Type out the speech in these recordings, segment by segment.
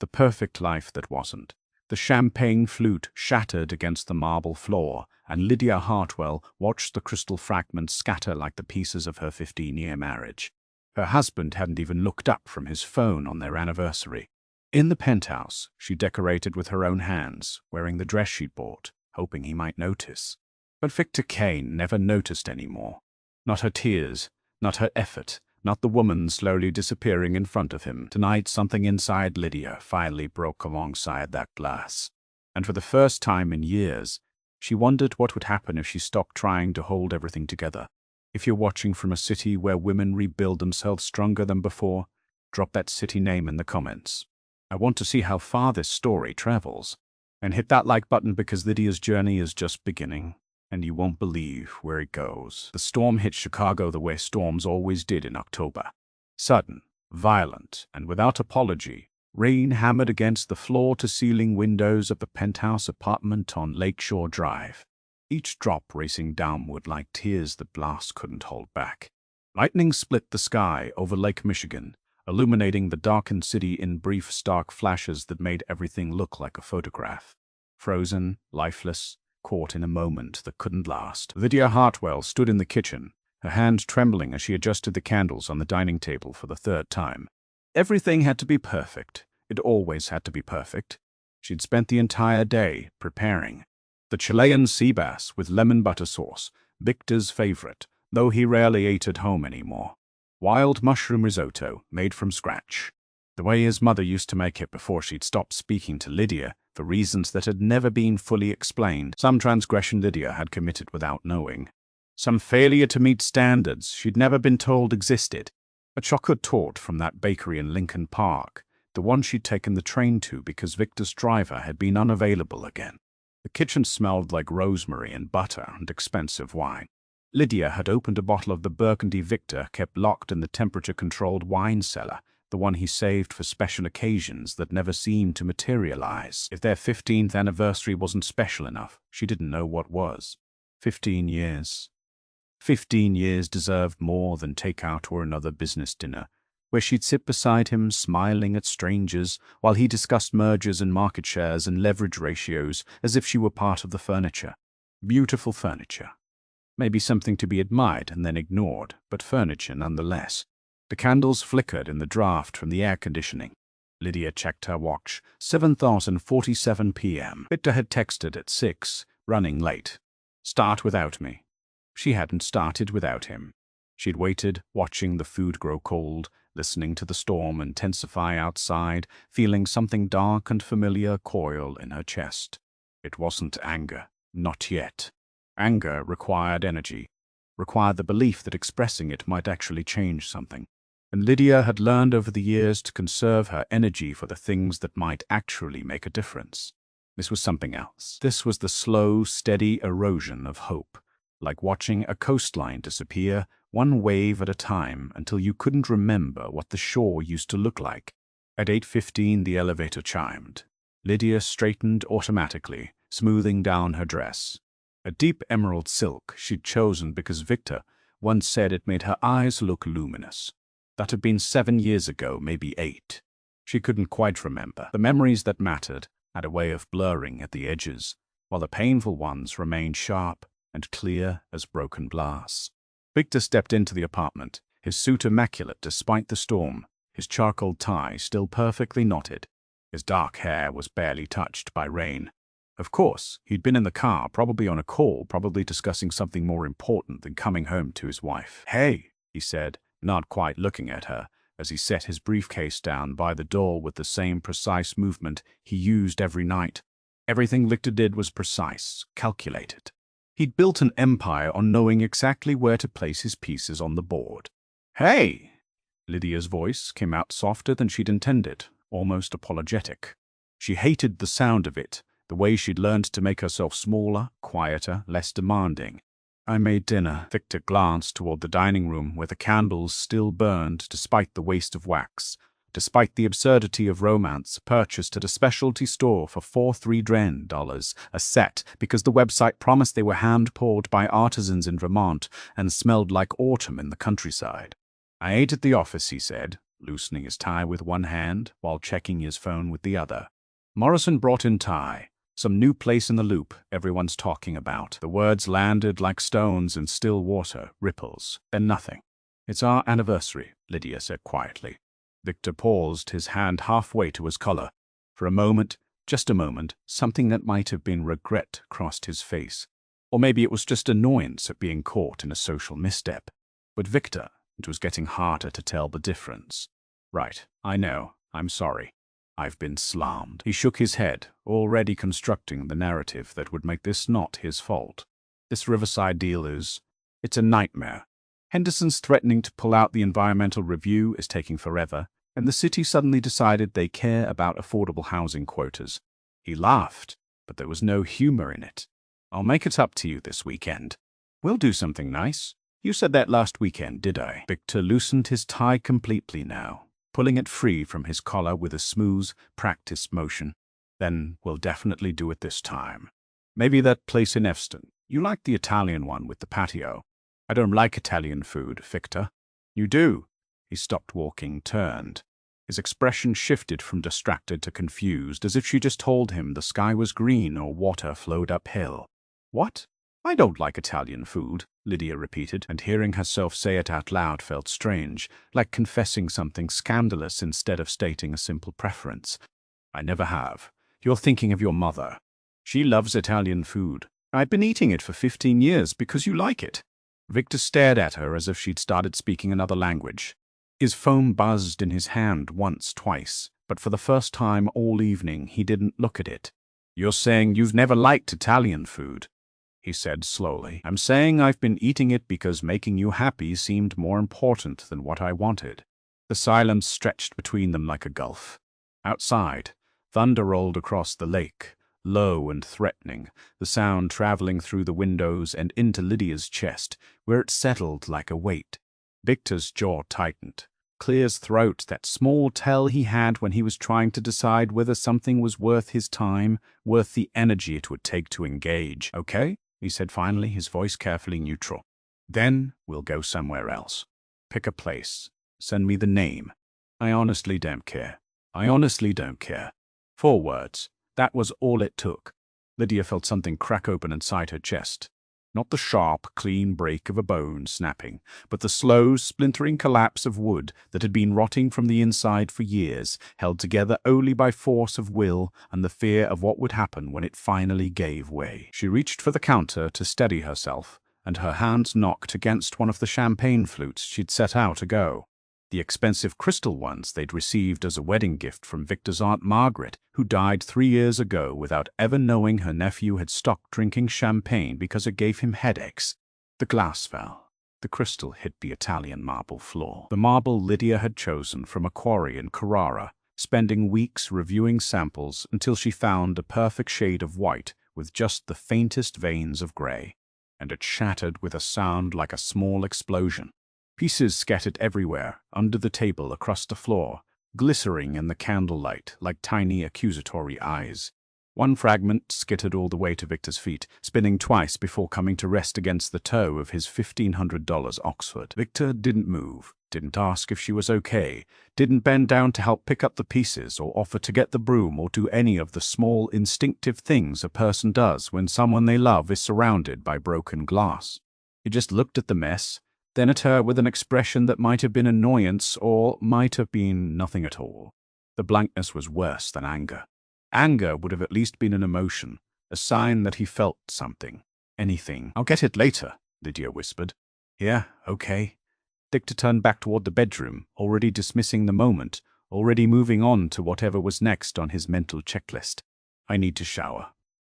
The perfect life that wasn't. The champagne flute shattered against the marble floor, and Lydia Hartwell watched the crystal fragments scatter like the pieces of her 15-year marriage. Her husband hadn't even looked up from his phone on their anniversary. In the penthouse, she decorated with her own hands, wearing the dress she'd bought, hoping he might notice. But Victor Kane never noticed anymore. Not her tears, not her effort, not the woman slowly disappearing in front of him. Tonight, something inside Lydia finally broke alongside that glass. And for the first time in years, she wondered what would happen if she stopped trying to hold everything together. If you're watching from a city where women rebuild themselves stronger than before, drop that city name in the comments. I want to see how far this story travels. And hit that like button because Lydia's journey is just beginning, and you won't believe where it goes. The storm hit Chicago the way storms always did in October. Sudden, violent, and without apology, rain hammered against the floor-to-ceiling windows of the penthouse apartment on Lakeshore Drive, each drop racing downward like tears the blast couldn't hold back. Lightning split the sky over Lake Michigan, illuminating the darkened city in brief, stark flashes that made everything look like a photograph. Frozen, lifeless, caught in a moment that couldn't last. Lydia Hartwell stood in the kitchen, her hand trembling as she adjusted the candles on the dining table for the third time. Everything had to be perfect. It always had to be perfect. She'd spent the entire day preparing. The Chilean sea bass with lemon butter sauce, Victor's favorite, though he rarely ate at home anymore. Wild mushroom risotto, made from scratch. The way his mother used to make it before she'd stopped speaking to Lydia, for reasons that had never been fully explained. Some transgression Lydia had committed without knowing. Some failure to meet standards she'd never been told existed. A chocolate tort from that bakery in Lincoln Park, the one she'd taken the train to because Victor's driver had been unavailable again. The kitchen smelled like rosemary and butter and expensive wine. Lydia had opened a bottle of the Burgundy Victor kept locked in the temperature-controlled wine cellar, the one he saved for special occasions that never seemed to materialize. If their 15th anniversary wasn't special enough, she didn't know what was. 15 years. 15 years deserved more than takeout or another business dinner, where she'd sit beside him smiling at strangers while he discussed mergers and market shares and leverage ratios as if she were part of the furniture. Beautiful furniture. Maybe something to be admired and then ignored, but furniture nonetheless. The candles flickered in the draft from the air conditioning. Lydia checked her watch. 7:47 p.m. Victor had texted at 6, running late. Start without me. She hadn't started without him. She'd waited, watching the food grow cold, listening to the storm intensify outside, feeling something dark and familiar coil in her chest. It wasn't anger. Not yet. Anger required energy, required the belief that expressing it might actually change something. And Lydia had learned over the years to conserve her energy for the things that might actually make a difference. This was something else. This was the slow, steady erosion of hope, like watching a coastline disappear, one wave at a time, until you couldn't remember what the shore used to look like. At 8:15 the elevator chimed. Lydia straightened automatically, smoothing down her dress. A deep emerald silk she'd chosen because Victor once said it made her eyes look luminous. That had been 7 years ago, maybe 8. She couldn't quite remember. The memories that mattered had a way of blurring at the edges, while the painful ones remained sharp and clear as broken glass. Victor stepped into the apartment, his suit immaculate despite the storm, his charcoal tie still perfectly knotted. His dark hair was barely touched by rain. Of course, he'd been in the car, probably on a call, probably discussing something more important than coming home to his wife. "Hey," he said, not quite looking at her, as he set his briefcase down by the door with the same precise movement he used every night. Everything Victor did was precise, calculated. He'd built an empire on knowing exactly where to place his pieces on the board. "Hey!" Lydia's voice came out softer than she'd intended, almost apologetic. She hated the sound of it, the way she'd learned to make herself smaller, quieter, less demanding. "I made dinner." Victor glanced toward the dining room where the candles still burned despite the waste of wax, despite the absurdity of romance purchased at a specialty store for $4,300 a set because the website promised they were hand-poured by artisans in Vermont and smelled like autumn in the countryside. "I ate at the office," he said, loosening his tie with one hand while checking his phone with the other. Morrison brought in tie. Some new place in the loop everyone's talking about. The words landed like stones in still water, ripples, then nothing. It's our anniversary, Lydia said quietly. Victor paused, his hand halfway to his collar. For a moment, just a moment, something that might have been regret crossed his face. Or maybe it was just annoyance at being caught in a social misstep. But Victor, it was getting harder to tell the difference. Right, I know, I'm sorry. I've been slammed. He shook his head, already constructing the narrative that would make this not his fault. This Riverside deal it's a nightmare. Henderson's threatening to pull out the environmental review is taking forever, and the city suddenly decided they care about affordable housing quotas. He laughed, but there was no humor in it. I'll make it up to you this weekend. We'll do something nice. You said that last weekend, did I? Victor loosened his tie completely now, pulling it free from his collar with a smooth, practiced motion. Then we'll definitely do it this time. Maybe that place in Efston. You like the Italian one with the patio. I don't like Italian food, Victor. You do. He stopped walking, turned. His expression shifted from distracted to confused, as if she just told him the sky was green or water flowed uphill. What? I don't like Italian food, Lydia repeated, and hearing herself say it out loud felt strange, like confessing something scandalous instead of stating a simple preference. I never have. You're thinking of your mother. She loves Italian food. I've been eating it for 15 years because you like it. Victor stared at her as if she'd started speaking another language. His phone buzzed in his hand once, twice, but for the first time all evening he didn't look at it. You're saying you've never liked Italian food, he said slowly. I'm saying I've been eating it because making you happy seemed more important than what I wanted. The silence stretched between them like a gulf. Outside, thunder rolled across the lake, low and threatening, the sound traveling through the windows and into Lydia's chest, where it settled like a weight. Victor's jaw tightened, clear as throat, that small tell he had when he was trying to decide whether something was worth his time, worth the energy it would take to engage. Okay, he said finally, his voice carefully neutral. Then we'll go somewhere else. Pick a place. Send me the name. I honestly don't care. I honestly don't care. 4 words. That was all it took. Lydia felt something crack open inside her chest. Not the sharp, clean break of a bone snapping, but the slow, splintering collapse of wood that had been rotting from the inside for years, held together only by force of will and the fear of what would happen when it finally gave way. She reached for the counter to steady herself, and her hands knocked against one of the champagne flutes she'd set out ago. The expensive crystal ones they'd received as a wedding gift from Victor's Aunt Margaret, who died 3 years ago without ever knowing her nephew had stopped drinking champagne because it gave him headaches. The glass fell. The crystal hit the Italian marble floor. The marble Lydia had chosen from a quarry in Carrara, spending weeks reviewing samples until she found a perfect shade of white with just the faintest veins of gray. And it shattered with a sound like a small explosion. Pieces scattered everywhere, under the table, across the floor, glittering in the candlelight like tiny accusatory eyes. One fragment skittered all the way to Victor's feet, spinning twice before coming to rest against the toe of his $1,500 Oxford. Victor didn't move, didn't ask if she was okay, didn't bend down to help pick up the pieces or offer to get the broom or do any of the small instinctive things a person does when someone they love is surrounded by broken glass. He just looked at the mess, then at her with an expression that might have been annoyance or might have been nothing at all. The blankness was worse than anger. Anger would have at least been an emotion, a sign that he felt something, anything. I'll get it later, Lydia whispered. Yeah, okay. Victor turned back toward the bedroom, already dismissing the moment, already moving on to whatever was next on his mental checklist. I need to shower.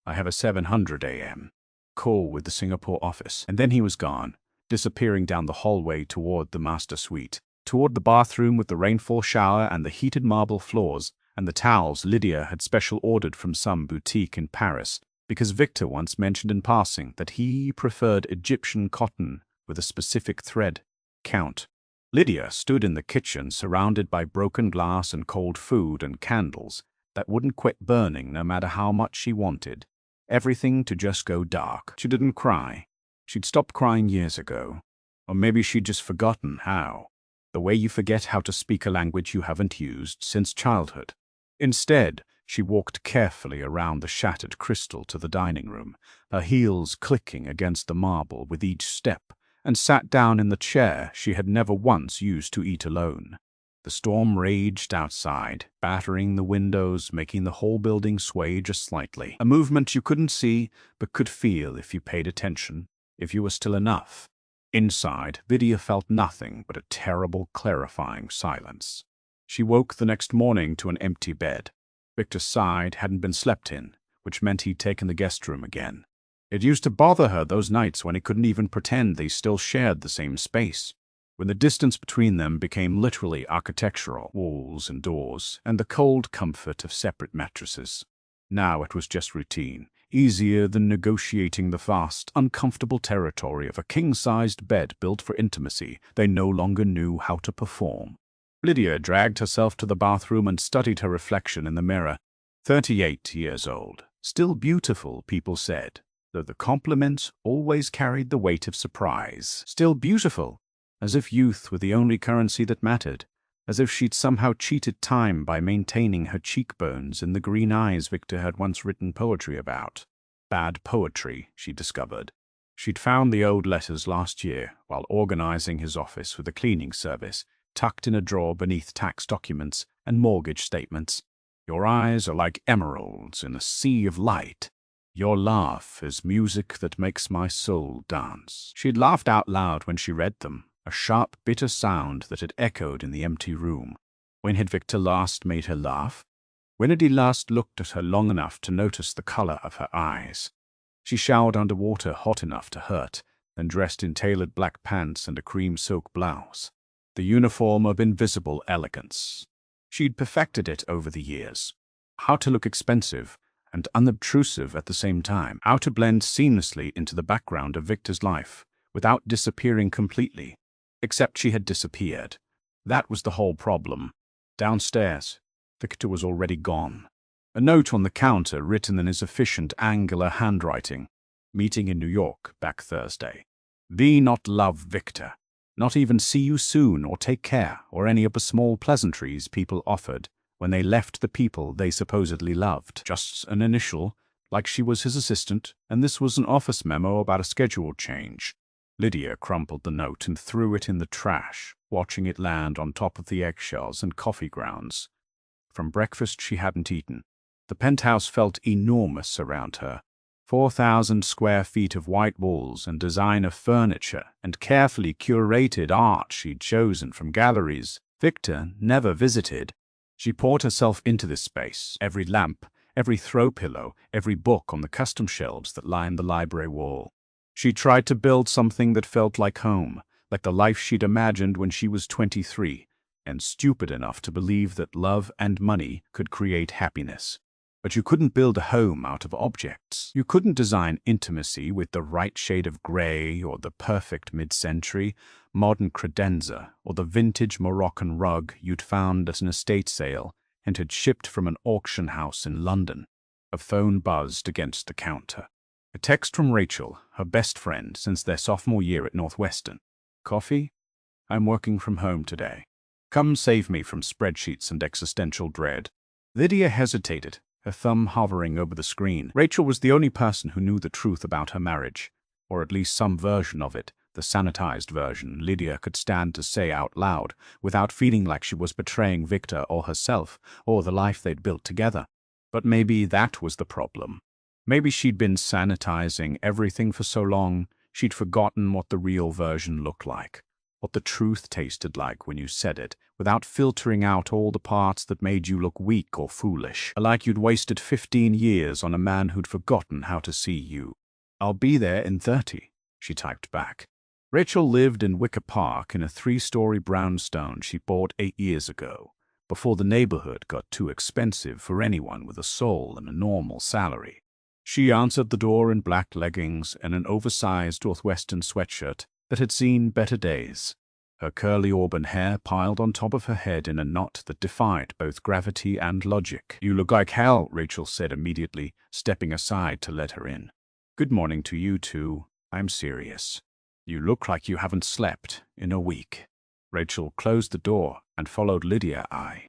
I have a 7:00 a.m. call with the Singapore office. And then he was gone, disappearing down the hallway toward the master suite, toward the bathroom with the rainfall shower and the heated marble floors, and the towels Lydia had special ordered from some boutique in Paris, because Victor once mentioned in passing that he preferred Egyptian cotton with a specific thread count. Lydia stood in the kitchen surrounded by broken glass and cold food and candles that wouldn't quit burning no matter how much she wanted. Everything to just go dark. She didn't cry. She'd stopped crying years ago. Or maybe she'd just forgotten how. The way you forget how to speak a language you haven't used since childhood. Instead, she walked carefully around the shattered crystal to the dining room, her heels clicking against the marble with each step, and sat down in the chair she had never once used to eat alone. The storm raged outside, battering the windows, making the whole building sway just slightly. A movement you couldn't see, but could feel if you paid attention, if you were still enough. Inside, Lydia felt nothing but a terrible, clarifying silence. She woke the next morning to an empty bed. Victor's side hadn't been slept in, which meant he'd taken the guest room again. It used to bother her those nights when he couldn't even pretend they still shared the same space, when the distance between them became literally architectural, walls and doors, and the cold comfort of separate mattresses. Now it was just routine, easier than negotiating the vast, uncomfortable territory of a king-sized bed built for intimacy they no longer knew how to perform. Lydia dragged herself to the bathroom and studied her reflection in the mirror. 38 years old. Still beautiful, people said, though the compliments always carried the weight of surprise. Still beautiful, as if youth were the only currency that mattered, as if she'd somehow cheated time by maintaining her cheekbones and the green eyes Victor had once written poetry about. Bad poetry, she discovered. She'd found the old letters last year while organizing his office for the cleaning service, tucked in a drawer beneath tax documents and mortgage statements. Your eyes are like emeralds in a sea of light. Your laugh is music that makes my soul dance. She'd laughed out loud when she read them, a sharp, bitter sound that had echoed in the empty room. When had Victor last made her laugh? When had he last looked at her long enough to notice the color of her eyes? She showered under water hot enough to hurt, then dressed in tailored black pants and a cream silk blouse. The uniform of invisible elegance. She'd perfected it over the years. How to look expensive and unobtrusive at the same time. How to blend seamlessly into the background of Victor's life without disappearing completely. Except she had disappeared. That was the whole problem. Downstairs, Victor was already gone. A note on the counter written in his efficient, angular handwriting. Meeting in New York, back Thursday. Thee not love Victor. Not even see you soon or take care or any of the small pleasantries people offered when they left the people they supposedly loved. Just an initial, like she was his assistant, and this was an office memo about a schedule change. Lydia crumpled the note and threw it in the trash, watching it land on top of the eggshells and coffee grounds. From breakfast she hadn't eaten. The penthouse felt enormous around her. 4,000 square feet of white walls and designer furniture and carefully curated art she'd chosen from galleries Victor never visited. She poured herself into this space, every lamp, every throw pillow, every book on the custom shelves that lined the library wall. She tried to build something that felt like home, like the life she'd imagined when she was 23, and stupid enough to believe that love and money could create happiness. But you couldn't build a home out of objects. You couldn't design intimacy with the right shade of gray or the perfect mid-century modern credenza or the vintage Moroccan rug you'd found at an estate sale and had shipped from an auction house in London. A phone buzzed against the counter. A text from Rachel, her best friend since their sophomore year at Northwestern. Coffee? I'm working from home today. Come save me from spreadsheets and existential dread. Lydia hesitated, her thumb hovering over the screen. Rachel was the only person who knew the truth about her marriage, or at least some version of it, the sanitized version Lydia could stand to say out loud without feeling like she was betraying Victor or herself or the life they'd built together. But maybe that was the problem. Maybe she'd been sanitizing everything for so long, she'd forgotten what the real version looked like, what the truth tasted like when you said it, without filtering out all the parts that made you look weak or foolish, like you'd wasted 15 years on a man who'd forgotten how to see you. I'll be there in 30, she typed back. Rachel lived in Wicker Park in a 3-story brownstone she bought 8 years ago, before the neighborhood got too expensive for anyone with a soul and a normal salary. She answered the door in black leggings and an oversized Northwestern sweatshirt that had seen better days. Her curly auburn hair piled on top of her head in a knot that defied both gravity and logic. You look like hell, Rachel said immediately, stepping aside to let her in. Good morning to you too. I'm serious. You look like you haven't slept in a week. Rachel closed the door and followed Lydia.